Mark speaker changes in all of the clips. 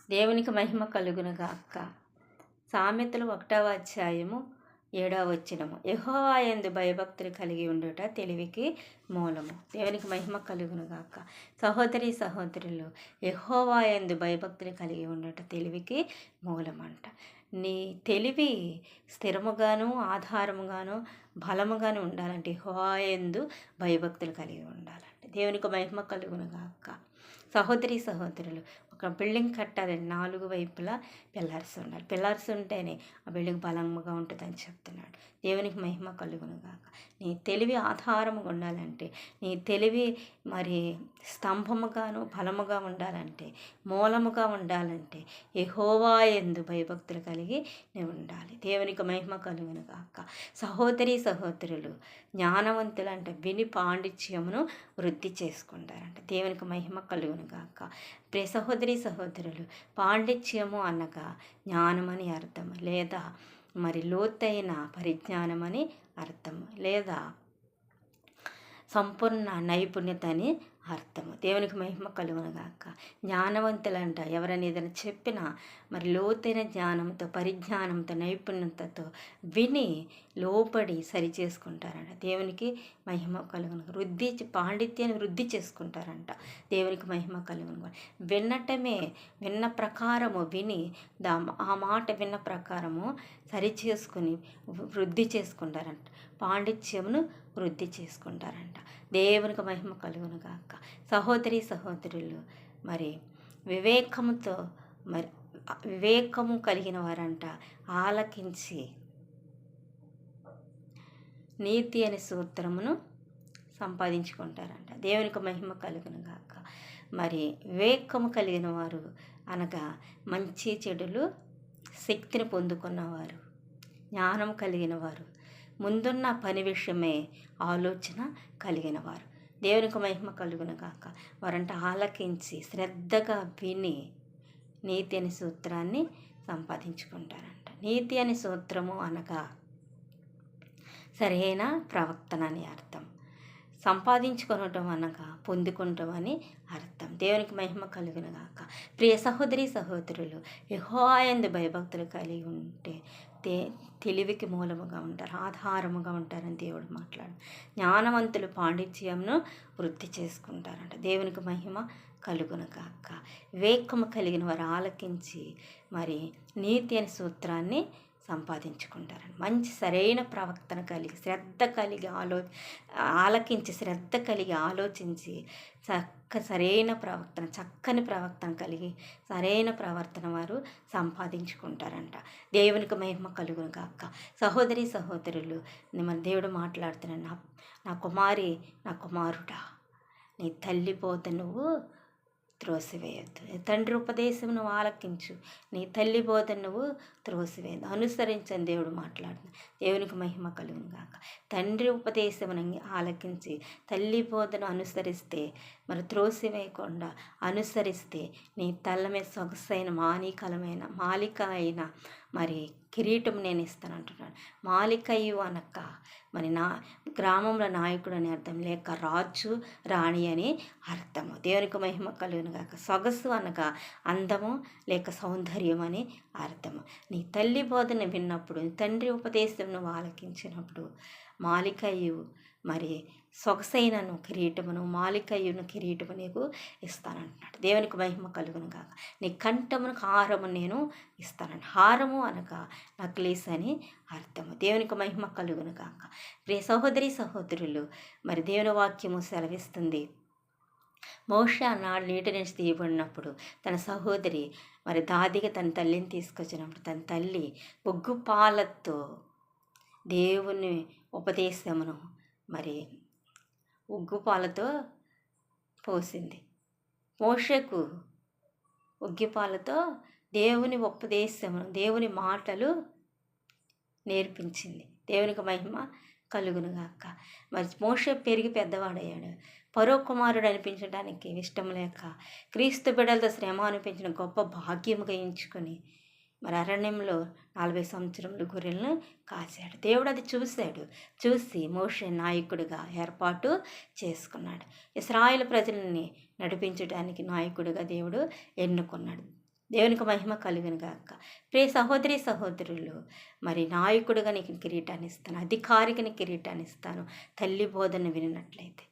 Speaker 1: దేవునికి మహిమ కలుగునుగాక. సామెతలు 1వ అధ్యాయము 7వ వచనము. యెహోవా యందు భయభక్తులు కలిగి ఉండుట తెలివికి మూలము. దేవునికి మహిమ కలుగునుగాక. సహోదరి సహోదరులు, యెహోవా యందు భయభక్తులు కలిగి ఉండుట తెలివికి మూలమంట. నీ తెలివి స్థిరముగాను ఆధారముగాను బలముగాను ఉండాలంటే యెహోవా యందు భయభక్తులు కలిగి ఉండాలంటే. దేవునికి మహిమ కలుగునుగాక. సహోదరి సహోదరులు, ఒక బిల్డింగ్ కట్టాలండి, 4 వైపులా పిల్లర్స్ ఉండాలి. పిల్లర్స్ ఉంటేనే ఆ బిల్డింగ్ బలంగా ఉంటుందని చెప్తున్నాడు. దేవునికి మహిమ కలుగునుగాక. నీ తెలివి ఆధారముగా ఉండాలంటే, నీ తెలివి మరి స్తంభముగాను బలముగా ఉండాలంటే, మూలముగా ఉండాలంటే యెహోవా యందు భయభక్తులు కలిగి నీవు ఉండాలి. దేవునికి మహిమ కలుగునుగాక. సహోదరి సహోదరులు, జ్ఞానవంతులు అంటే విని పాండిత్యమును వృద్ధి చేసుకుంటారంట. దేవునికి మహిమ కలుగునుగాక. ప్రియ సహోదరి సహోదరులు, పాండిత్యము అనగా జ్ఞానమని అర్థం, లేదా మరి లోతైన పరిజ్ఞానమని అర్థం, లేదా సంపూర్ణ నైపుణ్యత అని అర్థము. దేవునికి మహిమ కలుగునుగాక. జ్ఞానవంతులంట ఎవరైనా ఏదైనా చెప్పినా మరి లోతైన జ్ఞానంతో పరిజ్ఞానంతో నైపుణ్యతతో విని లోపడి సరి చేసుకుంటారంట. దేవునికి మహిమ కలుగును. పాండిత్యాన్ని వృద్ధి చేసుకుంటారంట. దేవునికి మహిమ కలుగును. విన్న ప్రకారము విని ఆ మాట విన్న ప్రకారము సరి చేసుకుని వృద్ధి చేసుకుంటారంట. పాండిత్యమును వృద్ధి చేసుకుంటారంట. దేవునికి మహిమ కలుగునుగాక. సహోదరి సహోదరులు, మరి వివేకము కలిగిన వారంట ఆలకించి నీతి అనే సూత్రమును సంపాదించుకుంటారంట. దేవునికి మహిమ కలుగునుగాక. మరి వివేకము కలిగిన వారు అనగా మంచి చెడులు శక్తిని పొందుకున్నవారు, జ్ఞానం కలిగిన వారు, ముందున్న పని విషయమే ఆలోచన కలిగిన వారు. దేవునికి మహిమ కలుగునుగాక. వారంట ఆలకించి శ్రద్ధగా విని నీతి అనే సూత్రాన్ని సంపాదించుకుంటారంట. నీతి అనే సూత్రము అనగా సరైన ప్రవర్తన అని అర్థం. సంపాదించుకొనటం అనగా పొందుకుంటాం అని అర్థం. దేవునికి మహిమ కలుగునుగాక. ప్రియ సహోదరి సహోదరులు, యెహోవా యందు భయభక్తులు కలిగి ఉంటే తెలివికి మూలముగా ఉంటారు, ఆధారముగా ఉంటారని దేవుడు మాట్లాడు. జ్ఞానవంతులు పాండిత్యమును వృద్ధి చేసుకుంటారంట. దేవునికి మహిమ కలుగునుగాక. వివేకము కలిగిన వారు ఆలకించి మరి నీతి అనే సూత్రాన్ని సంపాదించుకుంటారని. మంచి సరైన ప్రవర్తన కలిగి శ్రద్ధ కలిగి ఆలకించి శ్రద్ధ కలిగి ఆలోచించి చక్కని ప్రవర్తన కలిగి సరైన ప్రవర్తన వారు సంపాదించుకుంటారంట. దేవునికి మహిమ కలుగునుగాక. సహోదరి సహోదరులు, మన దేవుడు మాట్లాడుతున్నాడు. నా కుమారి, నా కుమారుడా, నీ తల్లి బోధ నువ్వు త్రోసివేయద్దు. తండ్రి ఉపదేశం నువ్వు ఆలకించు, నీ తల్లి బోధ నువ్వు త్రోసివేయద్దు. అనుసరించని దేవుడు మాట్లాడుతున్నాడు. దేవునికి మహిమ కలుగునుగాక. తండ్రి ఉపదేశమును ఆలకించి తల్లి బోధను అనుసరిస్తే, మరి త్రోసివేయకుండా అనుసరిస్తే నీ తల్ల మీద సొగసైన మాలిక అయిన మరి కిరీటం నేను ఇస్తాను అంటున్నాడు. మాలికయ్యు అనక మరి నా గ్రామంలో నాయకుడు అని అర్థం, లేక రాజు రాణి అని అర్థము. దేవునికి మహిమ కలుగునుగాక. సొగసు అనగా అందము లేక సౌందర్యం అని అర్థము. నీ తల్లి బోధన విన్నప్పుడు, తండ్రి ఉపదేశం నువ్వు ఆలకించినప్పుడు మాలికయ్యు మరి సొగసైనను కిరీటమును మాలికయ్యును కిరీటము నీకు ఇస్తానంటున్నాడు. దేవునికి మహిమ కలుగునుగాక. నీ కంఠమునకు హారము నేను ఇస్తానంట. హారము అనగా నక్లీస్ అని అర్థము. దేవునికి మహిమ కలుగునుగాక. ప్రియ సహోదరి సహోదరులు, మరి దేవుని వాక్యము సెలవిస్తుంది. మోషే అన్నాడు నీటి నుంచి తీయబడినప్పుడు తన సహోదరి మరి దాదిగా తన తల్లిని తీసుకొచ్చినప్పుడు తన తల్లి ఉగ్గుపాలతో దేవుని ఉపదేశమును మరి ఉగ్గుపాలతో పోసింది. మోషేకు ఉగ్గిపాలతో దేవుని ఉపదేశమును, దేవుని మాటలు నేర్పించింది. దేవునికి మహిమ కలుగునుగాక. మరి మోషే పెరిగి పెద్దవాడయ్యాడు. ఫరో కుమారుడు అనిపించడానికి ఇష్టం లేక క్రీస్తు బిడ్డలతో శ్రమ అనిపించిన గొప్ప భాగ్యముగా ఎంచుకొని మరి అరణ్యంలో 40 సంవత్సరములు గొర్రెలను కాశాడు. దేవుడు అది చూసి మోషే నాయకుడిగా ఏర్పాటు చేసుకున్నాడు. ఇశ్రాయేలు ప్రజల్ని నడిపించడానికి నాయకుడిగా దేవుడు ఎన్నుకున్నాడు. దేవునికి మహిమ కలుగును గాక. ప్రియ సహోదరి సహోదరులు, మరి నాయకుడిగా నీకు కిరీటాన్ని ఇస్తాను, అధికారికి నీకు కిరీటాన్ని ఇస్తాను. తల్లి బోధన వినినట్లయితే,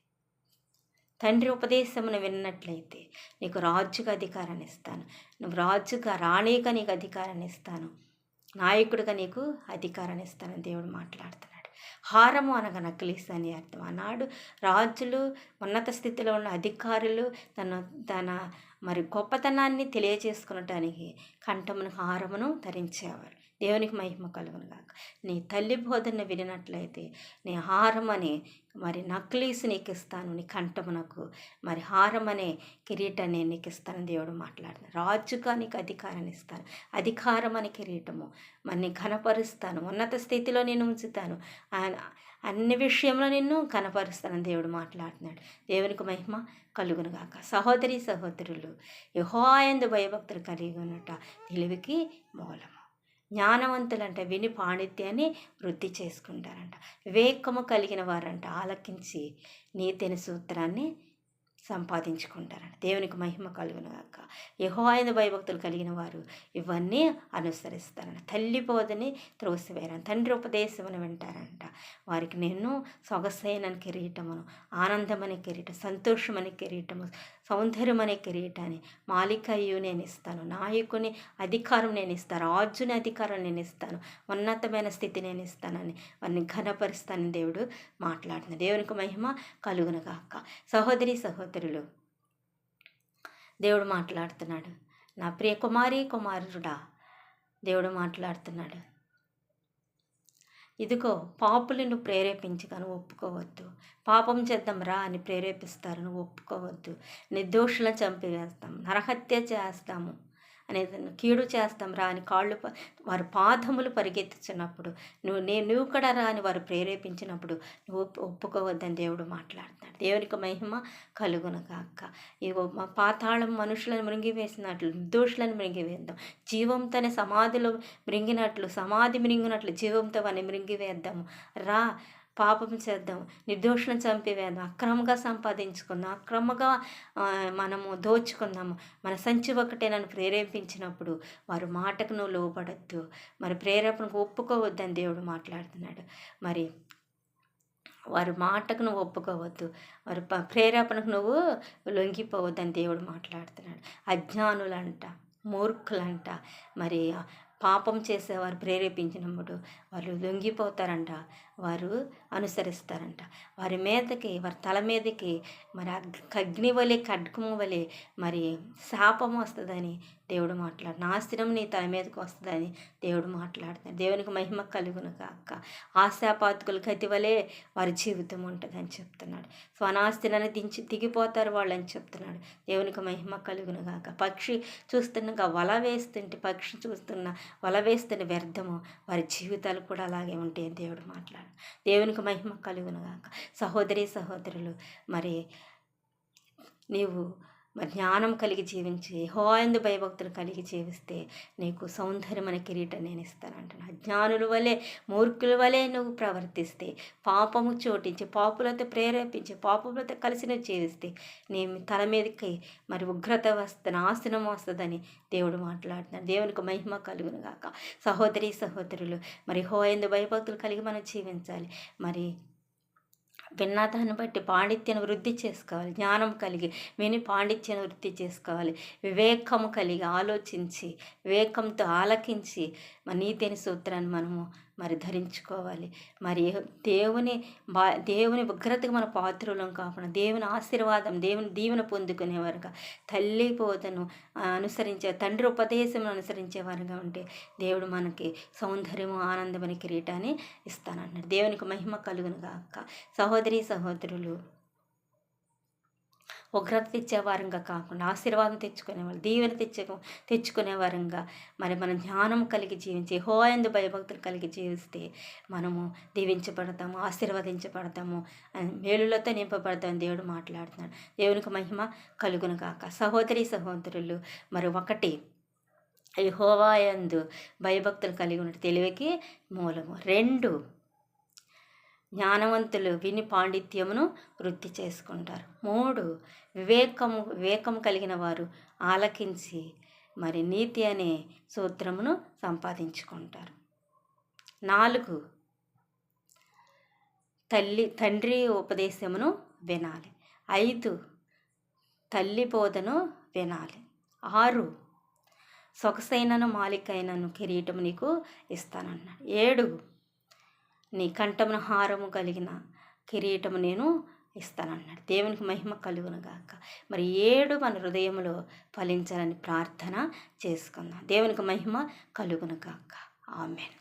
Speaker 1: తండ్రి ఉపదేశమును విన్నట్లయితే నీకు రాజుగా అధికారాన్ని ఇస్తాను. నువ్వు రాజుగా, రాణిగా నీకు అధికారాన్ని ఇస్తాను. నాయకుడిగా నీకు అధికారాన్ని ఇస్తానని దేవుడు మాట్లాడుతున్నాడు. హారము అనగా నక్లీస్ అని అర్థం. ఆనాడు రాజులు, ఉన్నత స్థితిలో ఉన్న అధికారులు తన మరి గొప్పతనాన్ని తెలియజేసుకునటానికి కంఠమును హారమును ధరించేవారు. దేవునికి మహిమ కలుగును గాక. నీ తల్లి బోధన వినినట్లయితే నీ హారం అనే మరి నక్లీస్ నీకు ఇస్తాను, నీ కంఠమునకు మరి హారం అనే కిరీటాన్ని నీకు ఇస్తాను దేవుడు మాట్లాడుతున్నాడు. రాజుగా నీకు అధికారాన్ని ఇస్తాను, అధికారం అనే కిరీటము మరి నీ ఘనపరుస్తాను, ఉన్నత స్థితిలో నేను ఉంచుతాను, అన్ని విషయంలో నిన్ను కనపరుస్తానని దేవుడు మాట్లాడుతున్నాడు. దేవునికి మహిమ కలుగును గాక. సహోదరి సహోదరులు, యెహోవా యందు భయభక్తులు కలిగి ఉన్నట తెలివికి మూలము. జ్ఞానవంతులంట విని పాండిత్యాన్ని వృద్ధి చేసుకుంటారంట. వివేకము కలిగిన వారంట ఆలకించి నీతిని సూత్రాన్ని సంపాదించుకుంటారంట. దేవునికి మహిమ కలుగును గాక. యెహోవా యందు భయభక్తులు కలిగిన వారు ఇవన్నీ అనుసరిస్తారంట. తల్లి బోధని త్రోసివేయరంట, తండ్రి ఉపదేశమును వింటారంట. వారికి నేను సొగసైన కిరీటమును, ఆనందమనే కిరీటం, సంతోషమనే కిరీటము, సౌందర్యమనే కిరీటాన్ని, మాలికయ్యు నేను ఇస్తాను, నాయకుని అధికారం నేను ఇస్తాను, రాజుని అధికారం నేను ఇస్తాను, ఉన్నతమైన స్థితి నేను ఇస్తానని వారిని ఘనపరుస్తానని దేవుడు మాట్లాడుతున్నాడు. దేవునికి మహిమ కలుగును గాక. సహోదరి సహోదరులు, దేవుడు మాట్లాడుతున్నాడు. నా ప్రియ కుమారి కుమారుడా, దేవుడు మాట్లాడుతున్నాడు. ఇదిగో పాపులు నువ్వు ప్రేరేపించగా నువ్వు ఒప్పుకోవద్దు. పాపం చేద్దాం రా అని ప్రేరేపిస్తారు, నువ్వు ఒప్పుకోవద్దు. నిర్దోషులను చంపివేస్తాం, నరహత్య చేస్తాము అనేది, కీడు చేస్తాం రా అని వారి పాదములు పరిగెత్తుచున్నప్పుడు నువ్వు కూడా రా అని వారు ప్రేరేపించినప్పుడు నువ్వు ఒప్పుకోవద్దని దేవుడు మాట్లాడుతున్నాడు. దేవునికి మహిమ కలుగును గాక. ఇగో పాతాళం మనుషులను మృంగివేసినట్లు నిర్దోషులను మృంగివేద్దాం. జీవంతోనే సమాధిలో మృంగినట్లు, సమాధి మృంగినట్లు జీవంతో వారిని మృంగివేద్దాము. రా, పాపం చేద్దాం, నిర్దోషులను చంపివేద్దాం, అక్రమంగా సంపాదించుకుందాం, అక్రమంగా మనము దోచుకుందాము. మన సంచి ఒకటే నన్ను ప్రేరేపించినప్పుడు వారి మాటకు నువ్వు లోబడద్దు, మరి ప్రేరేపణకు ఒప్పుకోవద్దని దేవుడు మాట్లాడుతున్నాడు. మరి వారి మాటకు నువ్వు ఒప్పుకోవద్దు, వారి ప్రేరేపణకు నువ్వు లొంగిపోవద్దని దేవుడు మాట్లాడుతున్నాడు. అజ్ఞానులంట, మూర్ఖులంట, మరి పాపం చేసేవారు ప్రేరేపించినప్పుడు వాళ్ళు లొంగిపోతారంట, వారు అనుసరిస్తారంట. వారి మీదకి, వారి తల మీదకి మరి అగ్ని వలె, ఖడ్గము వలె మరి శాపం వస్తుందని దేవుడు మాట్లాడు. నాశనం నీ తల మీదకి వస్తుందని దేవుడు మాట్లాడుతున్నాడు. దేవునికి మహిమ కలుగును గాక. ఆశాపాతకుల గతి వలె వారి జీవితం ఉంటుందని చెప్తున్నాడు. స్వనాస్తిని దిగిపోతారు వాళ్ళని చెప్తున్నాడు. దేవునికి మహిమ కలుగును గాక. పక్షి చూస్తున్నగా వల వేస్తుంటే, పక్షి వల వేస్తున్న వ్యర్థము, వారి జీవితాలు కూడా అలాగే ఉంటాయని దేవుడు మాట్లాడు. దేవునికి మహిమ కలుగును గాక. సహోదరి సహోదరులు, మరి నీవు మరి జ్ఞానం కలిగి జీవించి యెహోవా యందు భయభక్తులు కలిగి జీవిస్తే నీకు సౌందర్యమైన కిరీటం నేను ఇస్తానంటున్నా. అజ్ఞానుల వలె, మూర్ఖుల వలె నువ్వు ప్రవర్తిస్తే, పాపము చోటించి, పాపులతో ప్రేరేపించి, పాపులతో కలిసి జీవిస్తే నీ తల మీదకి మరి ఉగ్రత వస్తుంది, నాశనం వస్తుందని దేవుడు మాట్లాడుతున్నాడు. దేవునికి మహిమ కలుగును గాక. సహోదరి సహోదరులు, మరి యెహోవా యందు భయభక్తులు కలిగి మనం జీవించాలి. మరి విన్నదాన్ని బట్టి పాండిత్యాన్ని వృద్ధి చేసుకోవాలి. జ్ఞానం కలిగి విని పాండిత్యాన్ని వృద్ధి చేసుకోవాలి. వివేకము కలిగి ఆలోచించి, వివేకంతో ఆలకించి మన నీతిని సూత్రాన్ని మనము మరి ధరించుకోవాలి. మరి దేవుని ఉగ్రతకు మన పాత్రులం కాకుండా దేవుని ఆశీర్వాదం, దేవుని దీవెన పొందుకునేవారుగా, తల్లి బోధను అనుసరించే, తండ్రి ఉపదేశం అనుసరించేవారుగా ఉంటే దేవుడు మనకి సౌందర్యము, ఆనందమైన కిరీటాన్ని ఇస్తానన్నాడు. దేవునికి మహిమ కలుగును గాక. సహోదరి సహోదరులు, ఉగ్రత తెచ్చేవారంగా కాకుండా ఆశీర్వాదం తెచ్చుకునేవాళ్ళు, దీవెన తెచ్చుకునేవారంగా మరి మనం జ్ఞానం కలిగి జీవించి యెహోవా యందు భయభక్తులు కలిగి జీవిస్తే మనము దీవించబడతాము, ఆశీర్వదించబడతాము, మేలులతో నింపబడతామని దేవుడు మాట్లాడుతున్నాడు. దేవునికి మహిమ కలుగును గాక. సహోదరి సహోదరులు, మరి ఒకటి యెహోవా యందు భయభక్తులు కలిగి ఉన్న తెలివికి మూలము. 2 జ్ఞానవంతులు విని పాండిత్యమును వృద్ధి చేసుకుంటారు. 3 వివేకము కలిగిన వారు ఆలకించి మరి నీతి అనే సూత్రమును సంపాదించుకుంటారు. 4, తండ్రి ఉపదేశమును వినాలి. 5, తల్లి బోధను వినాలి. 6, సొగసైనను మాలికైనను కిరీటము నీకు ఇస్తానన్నాడు. 7, నీ కంఠమున హారము కలిగిన కిరీటము నేను ఇస్తానన్నాడు. దేవునికి మహిమ కలుగును గాక. మరి 7 మన హృదయంలో ఫలించాలని ప్రార్థన చేసుకుందాం. దేవునికి మహిమ కలుగును గాక. ఆమేన్.